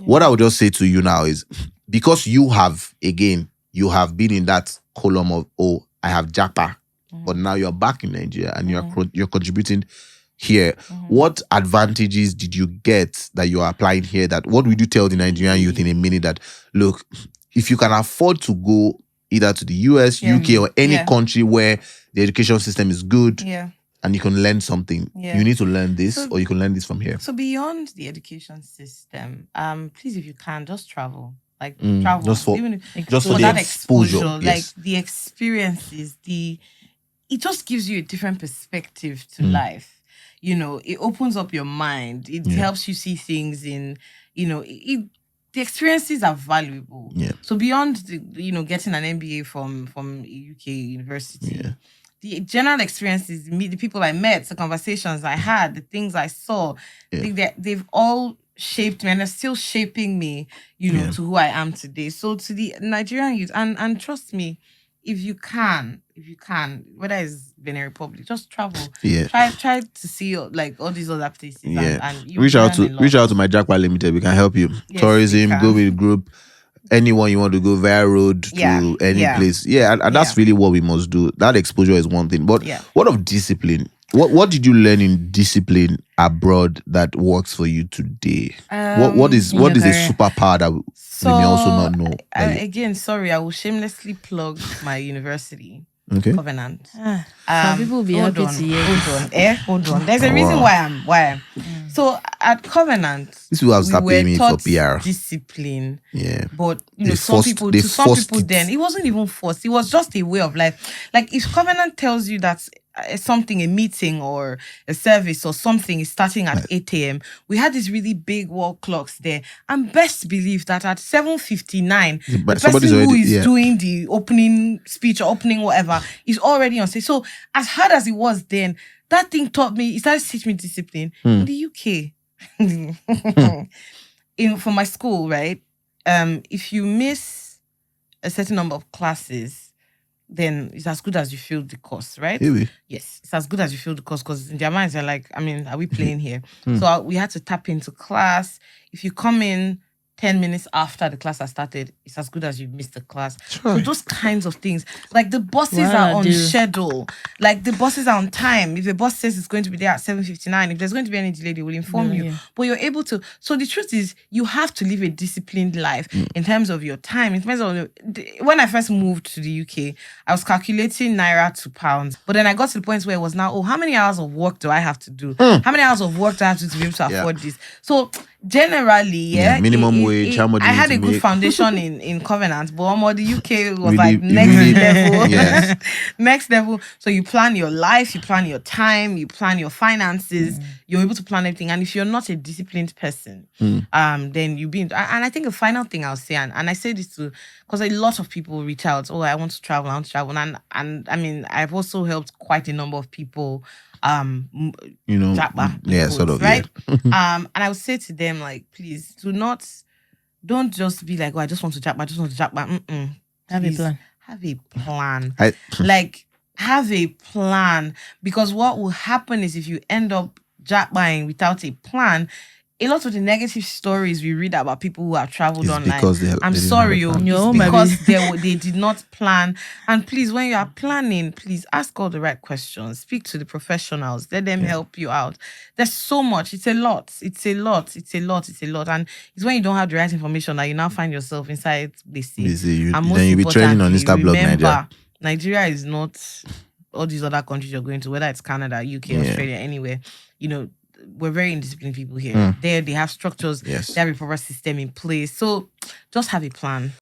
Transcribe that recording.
What I would just say to you now is, because you have been in that column of, oh, I have Japa, but now you're back in Nigeria and you're contributing here. What advantages did you get that you are applying here? What would you tell the Nigerian youth in a minute that, look, if you can afford to go either to the US, UK, or any country where the education system is good, and you can learn something, you need to learn this, or you can learn this from here. So beyond the education system, please, if you can, just travel. Like travel, just for that exposure, yes. like the experiences, it just gives you a different perspective to life. You know, it opens up your mind. It helps you see things in, the experiences are valuable. Yeah. So beyond getting an MBA from a UK university, the general experiences, the people I met, the conversations I had, the things I saw, they've all shaped me and are still shaping me, to who I am today. So to the Nigerian youth, and trust me, if you can, whether it's Benin Republic, just travel. Yeah. Try to see like all these other places. Yeah. And reach out to my Jackpot Limited. We can help you. Yes, tourism, go with group. Anyone you want to go via road to any place. Yeah, and that's really what we must do. That exposure is one thing. But what of discipline? What did you learn in discipline abroad that works for you today? What is a superpower that we may also not know? Again, sorry, I will shamelessly plug my university. Okay. Covenant. Some people will be happy to hear. Hold on. There's a reason why I'm. So at Covenant, this will have start paying me for PR. Discipline. Yeah. But some people then it wasn't even forced. It was just a way of life. Like if Covenant tells you that something, a meeting or a service or something is starting at 8 a.m. We had these really big wall clocks there. And best believe that at 7:59, the person who is doing the opening speech or opening whatever is already on stage. So as hard as it was then, that thing taught me, it started to teach me discipline. In the UK, for my school, right? If you miss a certain number of classes, then it's as good as you feel the course, right? Really? Yes, it's as good as you feel the course, because in their minds they're like, are we playing here? So we had to tap into class. If you come in 10 minutes after the class has started, it's as good as you missed the class. Sure. So those kinds of things. Like the buses are on schedule. Like the buses are on time. If the bus says it's going to be there at 7:59, if there's going to be any delay, they will inform you. But you're able to. So the truth is, you have to live a disciplined life in terms of your time. In terms of when I first moved to the UK, I was calculating Naira to pounds. But then I got to the point where it was now, how many hours of work do I have to do? How many hours of work do I have to do to be able to afford this? So generally, minimum wage, how much I had a good make? Foundation in Covenant, but the UK was next level. Yes. Next level. So you plan your life, you plan your time, you plan your finances, you're able to plan everything. And if you're not a disciplined person, then you be and I think a final thing I'll say, and I say this too, because a lot of people reach out, I want to travel. And I mean, I've also helped quite a number of people sort of, right? And I would say to them, like, please don't just be like, I just want to Japa. Have a plan. Have a plan. Have a plan. Because what will happen is if you end up Japaing without a plan, a lot of the negative stories we read about people who have traveled online, I'm sorry, because they did not plan. And please, when you are planning, please ask all the right questions. Speak to the professionals. Let them help you out. There's so much. It's a lot. And it's when you don't have the right information that you now find yourself inside busy. And most then you'll be training on Instablog Nigeria is not all these other countries you're going to, whether it's Canada, UK, Australia, anywhere. We're very indisciplined people here. There, they have structures. Yes. They have a proper system in place. So just have a plan.